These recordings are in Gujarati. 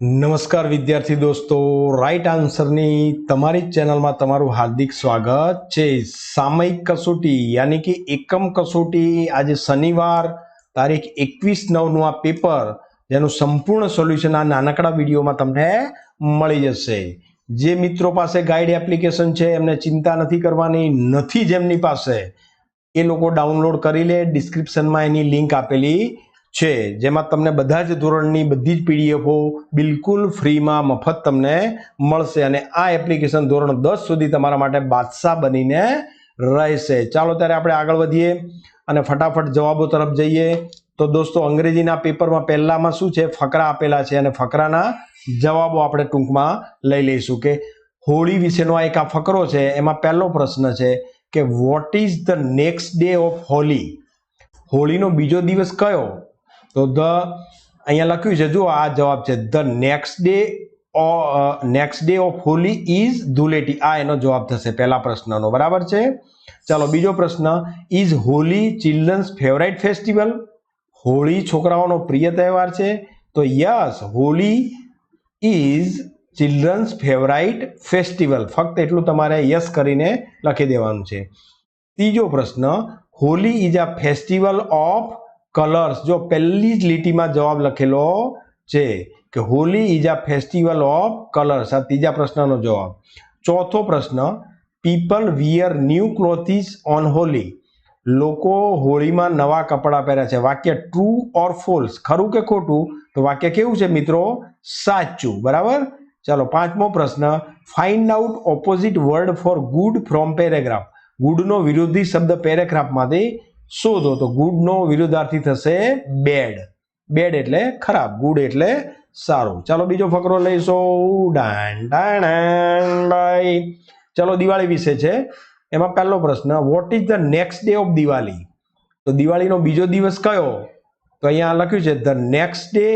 નમસ્કાર વિદ્યાર્થી દોસ્તો, રાઈટ આન્સરની તમારી જ ચેનલમાં તમારું હાર્દિક સ્વાગત છે। સામયિક કસોટી યાની કે એકમ કસોટી આજે શનિવાર તારીખ 21/9નું આ પેપર જેનું સંપૂર્ણ સોલ્યુશન આ નાનકડા વિડીયોમાં તમને મળી જશે। જે મિત્રો પાસે ગાઈડ એપ્લિકેશન છે એમને ચિંતા નથી કરવાની, નથી જેમની પાસે એ લોકો ડાઉનલોડ કરી લે। ડિસ્ક્રિપ્શનમાં એની લિંક આપેલી છે, જેમાં તમને બધા જ ધોરણની બધી જ પીડીએફો બિલકુલ ફ્રીમાં મફત તમને મળશે અને આ એપ્લિકેશન ધોરણ 10 સુધી તમારા માટે બાદશાહ બનીને રહેશે। ચાલો ત્યારે આપણે આગળ વધીએ અને ફટાફટ જવાબો તરફ જઈએ। તો દોસ્તો, અંગ્રેજીના પેપરમાં પહેલામાં શું છે, ફકરા આપેલા છે અને ફકરાના જવાબો આપણે ટૂંકમાં લઈ લઈશું કે હોળી વિશેનો એક આ ફકરો છે। એમાં પહેલો પ્રશ્ન છે કે what is the next day of Holi? હોળીનો બીજો દિવસ કયો? તો અહીંયા લખ્યું છે, જો આ જવાબ છે, the next day of Holi is Dhuleti. આ એનો જવાબ થશે પહેલા પ્રશ્નનો, બરાબર છે। ચાલો બીજો પ્રશ્ન, is Holi children's favourite festival? હોળી છોકરાઓનો પ્રિય તહેવાર છે? તો yes, Holi is children's favourite festival. ફક્ત એટલું તમારે યસ કરીને લખી દેવાનું છે। ત્રીજો પ્રશ્ન, Holi is a festival of colours? જો પહેલી જ લીટીમાં જવાબ લખેલો છે કે Holi is a festival of colours, આ ત્રીજા પ્રશ્નનો જવાબ। ચોથો પ્રશ્ન, people wear new clothes on Holi? લોકો હોળીમાં નવા કપડાં પહેરે છે। વાક્ય ટ્રુ ઓર ફોલ્સ, ખરું કે ખોટું? તો વાક્ય કેવું છે મિત્રો? સાચું, બરાબર। ચાલો પાંચમો પ્રશ્ન, find out opposite word for good from paragraph? ગુડનો વિરોધી શબ્દ પેરેગ્રાફમાંથી શોધો। તો ગુડનો વિરોધાર્થી થશે બેડ। બેડ એટલે ખરાબ, ગુડ એટલે સારું। ચાલો બીજો ફકરો લઈશું। ચાલો દિવાળી વિશે છે। એમાં પહેલો પ્રશ્ન, vote is the next day of Diwali? તો દિવાળીનો બીજો દિવસ કયો? તો અહીંયા લખ્યું છે, the next day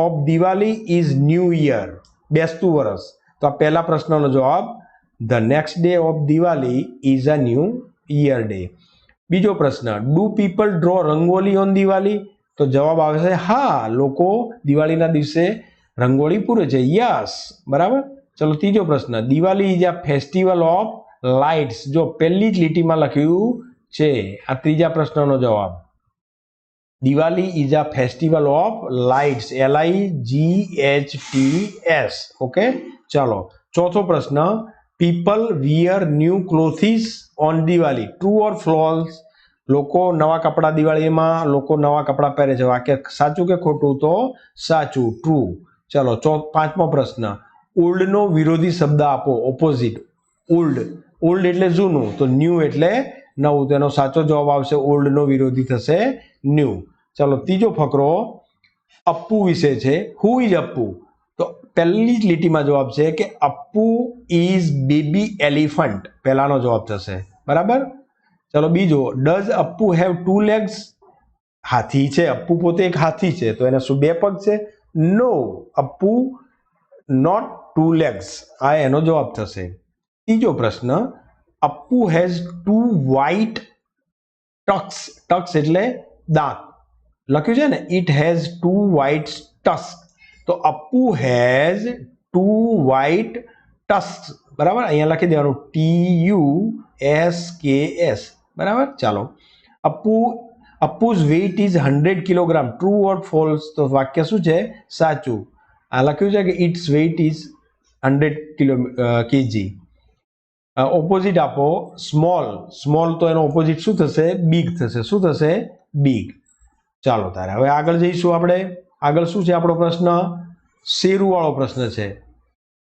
of Diwali is new year, બેસતું વર્ષ। તો આ પહેલા પ્રશ્નનો જવાબ, the next day of Diwali is a new year day. બીજો પ્રશ્ન, do people draw rangoli on Diwali? તો જવાબ આવશે હા, લોકો દિવાળીના દિવસે રંગોળી પૂરે છે, યસ, બરાબર। ચલો ત્રીજો પ્રશ્ન, Diwali is a festival of lights? જો પહેલી જ લીટીમાં લખ્યું છે, આ ત્રીજા પ્રશ્નનો જવાબ, Diwali is a festival of lights, LIGHTS, okay. ચાલો ચોથો પ્રશ્ન, people wear new clothes on Diwali? True or false? લોકો નવા કપડા, દિવાળીમાં લોકો નવા કપડા પહેરે છે, વાક્ય સાચું કે ખોટું? તો સાચું, ટ્રુ। ચલો પાંચમો પ્રશ્ન, ઓલ્ડનો વિરોધી શબ્દ આપો, ઓપોઝિટ। ઓલ્ડ એટલે જૂનું, તો ન્યૂ એટલે નવું, તેનો સાચો જવાબ આવશે ઓલ્ડનો વિરોધી થશે ન્યૂ। ચલો ત્રીજો ફકરો અપ્પુ વિશે છે। Who is Appu? તો પહેલી જ લીટીમાં જવાબ છે કે અપ્પુ ઇઝ બેબી એલિફન્ટ, પહેલાનો જવાબ થશે, બરાબર। ચલો બીજો, does Appu have two legs? હાથી છે, અપ્પુ પોતે એક હાથી છે, તો એને શું બે પગ છે? No, Appu not two legs, આ એનો જવાબ થશે। ત્રીજો પ્રશ્ન, Appu has two white tusks? Tusks એટલે દાંત, લખ્યું છે ને, it has two white tusk, તો Appu has two white tusk, બરાબર। અહીંયા લખી દેવાનું TUSKS, બરાબર। ચાલો, Appu's weight is 100 kilogram? True or false? તો વાક્ય શું છે? સાચું। આ લખ્યું છે કે its weight is 100 kg। Opposite આપો, સ્મોલ તો એનો ઓપોઝિટ શું થશે? બિગ થશે। શું થશે? બિગ। ચાલો તારે હવે આગળ જઈશું આપણે। આગળ શું છે આપણો પ્રશ્ન? શેરુ વાળો પ્રશ્ન છે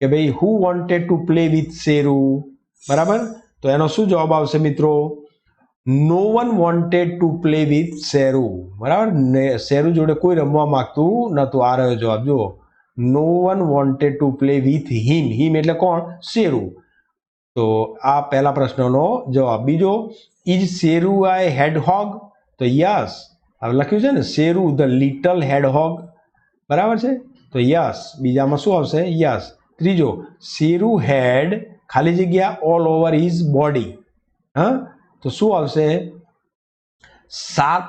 કે ભાઈ who wanted to play with Sheru? બરાબર, તો એનો શું જવાબ આવશે મિત્રો? No one wanted to play with Sheru, બરાબર। શેરુ જોડે કોઈ રમવા માંગતું નતું, આ રહ્યો જવાબ, જુઓ, no one wanted to play with him. Him એટલે કોણ? શેરુ। તો આ પહેલા પ્રશ્નનો જવાબ। બીજો, ઇઝ શેરુ આઈ હેડહોગ? તો યસ, હવે લખ્યું છે ને શેરુ ધ લિટલ હેડહોગ, બરાબર છે, તો યસ, બીજામાં શું આવશે? યસ। ત્રીજો, શેરુ હેડ ખાલી જગ્યા ઓલ ઓવર હિઝ બોડી, હા, તો શું આવશે? Sharp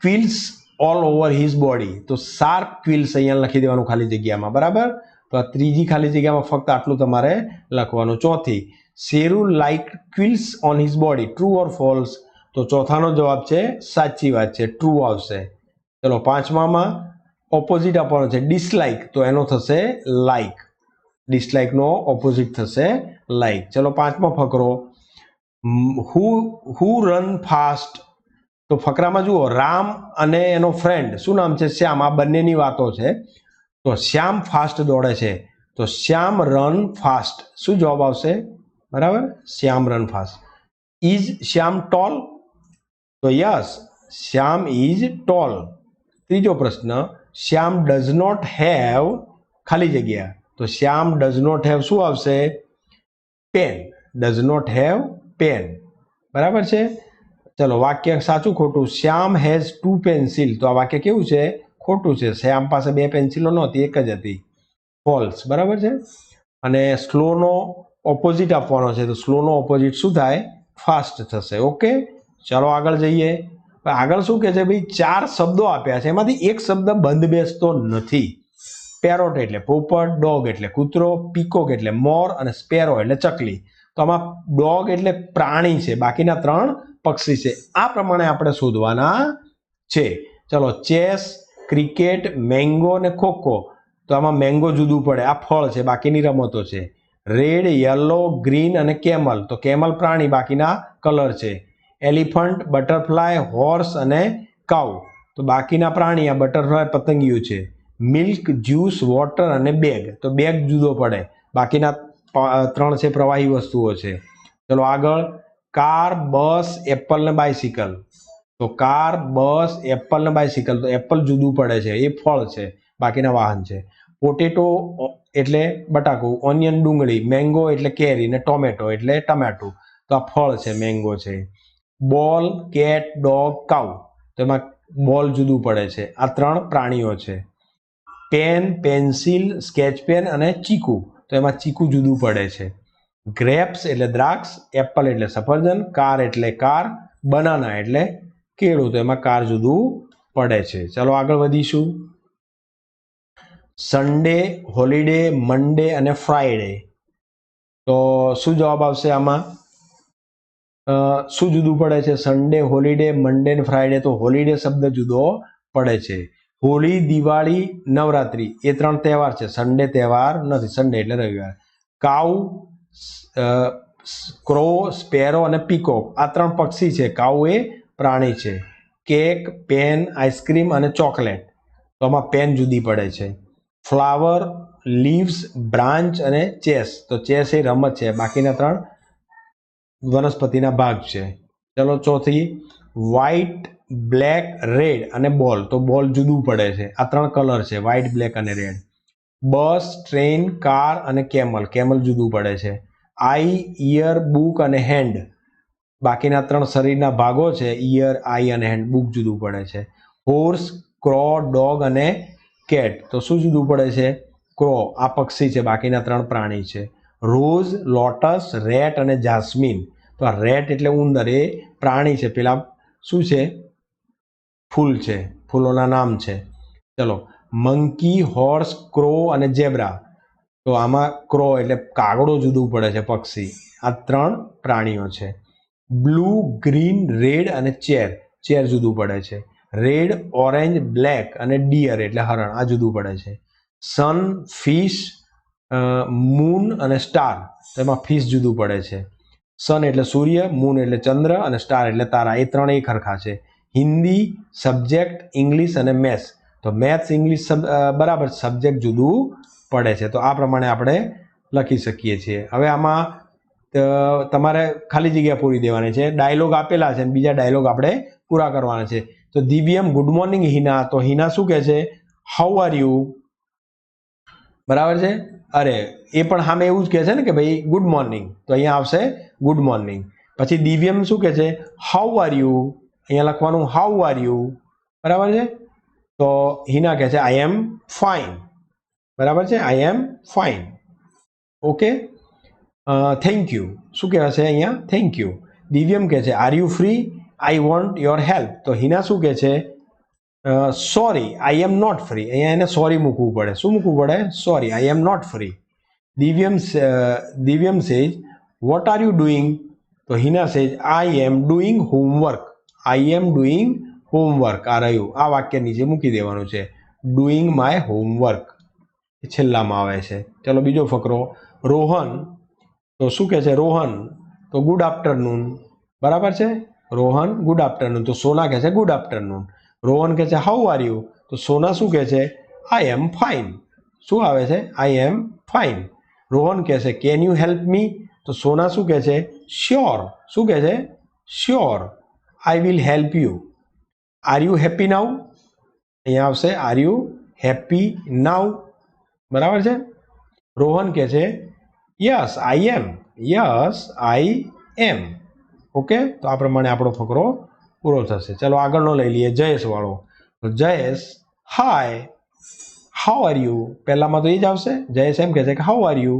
quills all over his body, તો શાર્પ ક્વિલ્સ અહીંયા લખી દેવાનું ખાલી જગ્યામાં, બરાબર. તો આ ત્રીજી ખાલી જગ્યામાં ફક્ત આટલું તમારે લખવાનું. ચોથી, Sheru like quills on his body, true or false? તો ચોથાનો જવાબ છે સાચી વાત છે, ટ્રુ આવશે. ચલો પાંચમામાં ઓપોઝિટ આપવાનો છે ડિસલાઇક, તો એનો થશે લાઇક. ડિસલાઇકનો ઓપોઝિટ થશે લાઇક. ચલો પાંચમો ફકરો, હુ રન ફાસ્ટ? તો ફકરામાં જુઓ રામ અને એનો ફ્રેન્ડ શું નામ છે શ્યામ, આ બંનેની વાતો છે. તો શ્યામ ફાસ્ટ દોડે છે, તો શ્યામ રન ફાસ્ટ, શું જવાબ આવશે? બરાબર, Shyam run fast. Is Shyam tall? તો યસ, શ્યામ ઇઝ ટોલ. ત્રીજો પ્રશ્ન, શ્યામ ડઝ નોટ હેવ ખાલી જગ્યા, તો શ્યામ ડઝ નોટ હેવ શું આવશે? Pen. Does not have pen. બરાબર છે. ચલો વાક્ય સાચું ખોટું, શ્યામ હેઝ 2 પેન્સિલ, તો આ વાક્ય કેવું છે? ખોટું છે. શ્યામ પાસે 2 પેન્સિલો નહોતી, એક જ હતી. ફોલ્સ. બરાબર છે. અને સ્લોનો ઓપોઝિટ આપવાનો છે, તો સ્લોનો ઓપોઝિટ શું થાય? ફાસ્ટ થશે. ઓકે, ચાલો આગળ જઈએ. આગળ શું કહે છે ભાઈ, 4 શબ્દો આપ્યા છે, એમાંથી એક શબ્દ બંધ બેસતો નથી. પેરોટ એટલે પોપટ, ડોગ એટલે કૂતરો, પીકોક એટલે મોર અને સ્પેરો એટલે ચકલી. તો આમાં ડોગ એટલે પ્રાણી છે, બાકીના 3 પક્ષી છે. આ પ્રમાણે આપણે શોધવાના છે. ચલો, ચેસ, ક્રિકેટ, મેંગો અને ખોખો. તો આમાં મેંગો જુદું પડે, આ ફળ છે, બાકીની રમતો છે. રેડ, યલો, ગ્રીન અને કેમલ, તો કેમલ પ્રાણી, બાકીના કલર છે. એલિફન્ટ, બટરફ્લાય, હોર્સ અને કાઉ, તો બાકીના પ્રાણી, આ બટરફ્લાય પતંગિયું છે. મિલ્ક, જ્યુસ, વોટર અને બેગ, તો બેગ જુદો પડે, બાકીના 3 છે પ્રવાહી વસ્તુઓ છે. ચલો આગળ, કાર, બસ, એપલ ને બાઇસિકલ. તો કાર, બસ, એપલ ને બાઇસિકલ, તો એપલ જુદું પડે છે, એ ફળ છે, બાકીના વાહન છે. પોટેટો એટલે બટાકું, ઓનિયન ડુંગળી, મેંગો એટલે કેરી ને ટોમેટો એટલે ટમેટું, તો આ ફળ છે, મેંગો છે. બોલ, કેટ, ડોગ, કાઉ, તો એમાં બોલ જુદું પડે છે, આ 3 પ્રાણીઓ છે. પેન, પેન્સિલ, સ્કેચ પેન અને ચીકુ, તો એમાં ચીકુ જુદું પડે છે. ગ્રેપ્સ એટલે દ્રાક્ષ, એપલ એટલે સફરજન, કાર એટલે કાર, બનાના એટલે કેળું, તો એમાં કાર જુદું પડે છે. ચાલો આગળ વધીશું. સન્ડે, હોલિડે, મંડે અને ફ્રાઈડે, તો શું જવાબ આવશે આમાં? શું જુદું પડે છે? સન્ડે, હોલિડે, મંડે અને ફ્રાઈડે, તો હોલિડે શબ્દ જુદો પડે છે. હોળી, દિવાળી, નવરાત્રી એ 3 તહેવાર છે, સન્ડે તહેવાર નથી, સન્ડે એટલે રવિવાર. કાઉ, ક્રો, સ્પેરો અને પીકોક, આ 3 પક્ષી છે, કાઉ એ પ્રાણી છે. કેક, પેન, આઈસ્ક્રીમ અને ચોકલેટ, તો આમાં પેન જુદી પડે છે. ફ્લાવર, લીવ્સ, બ્રાન્ચ અને ચેસ, તો ચેસ એ રમત છે, બાકીના 3 વનસ્પતિના ભાગ છે. ચલો ચોથી, વ્હાઇટ, બ્લેક, રેડ અને બોલ, તો બોલ જુદું પડે છે, આ 3 કલર છે, વ્હાઇટ, બ્લેક અને રેડ. બસ, ટ્રેન, કાર અને કેમલ, કેમલ જુદું પડે છે. આઈ, ઇયર, બુક અને હેન્ડ, બાકીના 3 શરીરના ભાગો છે, ઇયર, આઈ અને હેન્ડ, બુક જુદું પડે છે. હોર્સ, ક્રો, ડોગ અને કેટ, તો શું જુદું પડે છે? ક્રો, આ પક્ષી છે, બાકીના 3 પ્રાણી છે. રોઝ, લોટસ, રેટ અને જાસ્મીન, તો આ રેટ એટલે ઉંદર, એ પ્રાણી છે, પેલા શું છે? ફૂલ છે, ફૂલોના નામ છે. ચલો, મંકી, હોર્સ, ક્રો અને ઝેબ્રા, તો આમાં ક્રો એટલે કાગડો જુદું પડે છે, પક્ષી, આ 3 પ્રાણીઓ છે. બ્લુ, ગ્રીન, રેડ અને ચેર, ચેર જુદું પડે છે. રેડ, ઓરેન્જ, બ્લેક અને ડિયર એટલે હરણ, આ જુદું પડે છે. સન, ફિશ, મૂન અને સ્ટાર, તો એમાં ફિશ જુદું પડે છે. સન એટલે સૂર્ય, મૂન એટલે ચંદ્ર અને સ્ટાર એટલે તારા, એ 3 એક સરખા છે. હિન્દી, સબ્જેક્ટ, ઇંગ્લિશ અને મેથ્સ, તો મેથ્સ, ઇંગ્લિશ બરાબર, સબ્જેક્ટ જુદું પડે છે. તો આ પ્રમાણે આપણે લખી શકીએ છીએ. હવે આમાં તમારે ખાલી જગ્યા પૂરી દેવાની છે, ડાયલોગ આપેલા છે, બીજા ડાયલોગ આપણે પૂરા કરવાના છે. તો દિવ્યમ, ગુડ મોર્નિંગ હિના, તો હિના શું કહે છે? How are you? બરાબર છે. અરે એ પણ સામે એવું જ કહે છે ને કે ભાઈ ગુડ મોર્નિંગ, તો અહીંયા આવશે ગુડ મોર્નિંગ. પછી દિવ્યમ શું કહે છે? હાઉ આર યુ, અહીંયા લખવાનું હાઉ આર યુ, બરાબર છે. તો હિના કહે છે આઈ એમ ફાઇન, બરાબર છે, I am fine. Okay, thank you શું કહેવાશે અહીંયા? Thank you. દિવ્યમ કહે છે are you free? I want your help, તો હિના શું કહે છે? Sorry I am not free, અહીંયા એને સોરી મૂકવું પડે. શું મૂકવું પડે? Sorry I am not free. Divyam says what are you doing? તો Hina says I am doing homework. I am doing homework. આ રહ્યું, આ વાક્ય નીચે મૂકી દેવાનું છે. ડુઈંગ માય હોમવર્ક છેલ્લામાં આવે છે. ચલો બીજો ફકરો. રોહન, તો શું કહે છે રોહન? તો ગુડ આફ્ટરનૂન. બરાબર છે, રોહન ગુડ આફ્ટરનૂન. તો સોના કહે છે ગુડ આફ્ટરનૂન. રોહન કહે છે હાઉ આર યુ? તો સોના શું કહે છે? I am fine. શું આવે છે? I am fine. રોહન કહે છે કેન યુ હેલ્પ મી? તો સોના શું કહે છે? શ્યોર. શું કહે છે? Sure, I will help you. Are you happy now? અહીંયા આવશે આર યુ હેપી નાઉ. બરાબર છે. રોહન કહે છે yes I am. Yes I am. Okay, તો આ પ્રમાણે આપણો ફકરો પૂરો થશે. ચલો આગળનો લઈ લઈએ, જયેશ વાળો. તો Jayesh hi how are you? પહેલામાં તો એ જ આવશે. જયેશ એમ કહે છે કે how are you?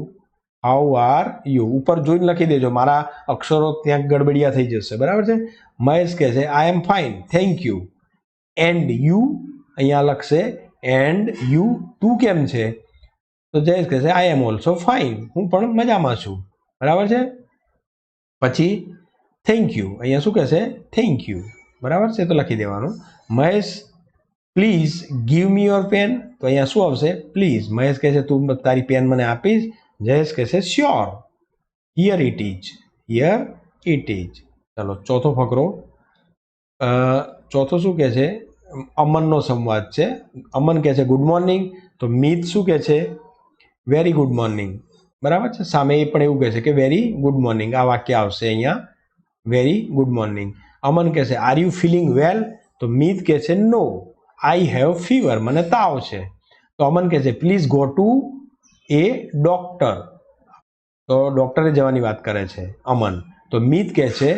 How are you ઉપર જોઈને લખી દેજો, મારા અક્ષરો ત્યાં ગડબડિયા થઈ જશે. બરાબર છે. મહેશ કહે છે I am fine thank you. And you અહીંયા લખશે એન્ડ યુ, તું કેમ છે? તો જયેશ કહે છે આઈ એમ ઓલ્સો ફાઇન, હું પણ મજામાં છું. બરાબર છે. પછી થેન્ક યુ, અહીંયા શું કહેશે? Thank you. બરાબર છે, તો લખી દેવાનું. Mahesh please give me your pen. તો અહીંયા શું આવશે? પ્લીઝ. મહેશ કહે છે તું તારી પેન મને આપીશ? જયેશ કહે છે sure. Here it is. Here it is. ચલો ચોથો ફકરો. ચોથો શું કહે છે? અમનનો સંવાદ છે. અમન કહે છે ગુડ મોર્નિંગ. તો મિત શું કહે છે? Very good morning. બરાબર છે. સામે એ પણ એવું કહે છે કે વેરી ગુડ મોર્નિંગ. આ વાક્ય આવશે અહીંયા વેરી ગુડ મોર્નિંગ. અમન કહે છે આર યુ ફિલિંગ વેલ? તો મિત કહે છે નો આઈ હેવ ફીવર, મને તાવ છે. તો અમન કહે છે please go to A doctor. તો ડોક્ટરે જવાની વાત કરે છે અમન. તો મિત કહે છે,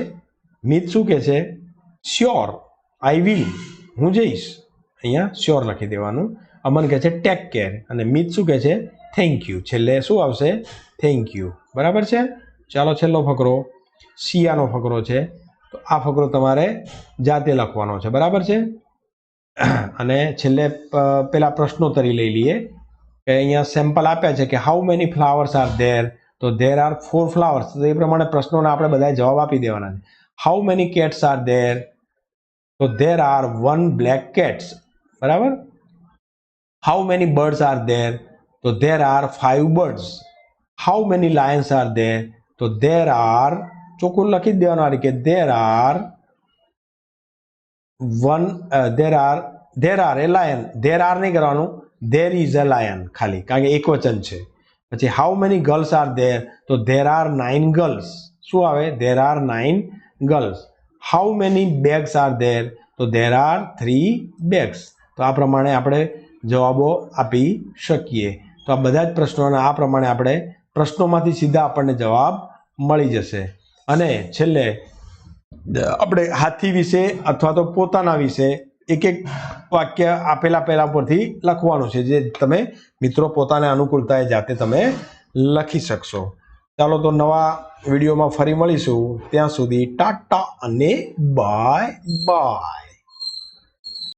મિત શું કહે છે? શ્યોર આઈ વિલ, હું જઈશ. અહીંયા શ્યોર લખી દેવાનું. અમન કહે છે ટેક કેર, અને મિત શું કહે છે? Thank you. છેલ્લે શું આવશે? Thank you. બરાબર છે. ચાલો છેલ્લો ફકરો શિયાનો ફકરો છે. તો આ ફકરો તમારે જાતે લખવાનો છે. બરાબર છે. અને છેલ્લે પેલા પ્રશ્નોત્તરી લઈ લઈએ. કે અહીંયા સેમ્પલ આપ્યા છે કે how many flowers are there? તો ધેર આર 4 ફ્લાવર્સ. તો એ પ્રમાણે પ્રશ્નોના આપણે બધા જવાબ આપી દેવાના છે. How many cats are there? તો ધેર આર 1 બ્લેક કેટ્સ. બરાબર. How many birds are there? તો there are 5 birds. How many lions are there? તો ધેર આર, ચોખ્ખું લખી જ દેવાનું કે there are a lion. There are નહીં કરવાનું, ધેર ઇઝ અ લાયન ખાલી, કારણ કે એક વચન છે. પછી how many girls are there? તો ધેર આર 9 ગર્લ્સ. શું આવે? There are 9 girls. How many bags R there? તો ધેર આર 3 બેગ્સ. તો આ પ્રમાણે આપણે જવાબો આપી શકીએ. તો આ બધા જ પ્રશ્નોના આ પ્રમાણે આપણે પ્રશ્નોમાંથી સીધા આપણને જવાબ મળી જશે. અને છેલ્લે આપણે હાથી વિશે અથવા તો પોતાના વિશે એક એક વાક્ય આપેલા પહેલા પરથી લખવાનું છે, જે તમે મિત્રો પોતાને અનુકૂળતાએ જાતે તમે લખી શકશો. ચાલો તો નવા વિડીયોમાં ફરી મળીશું. ત્યાં સુધી ટાટા અને બાય બાય.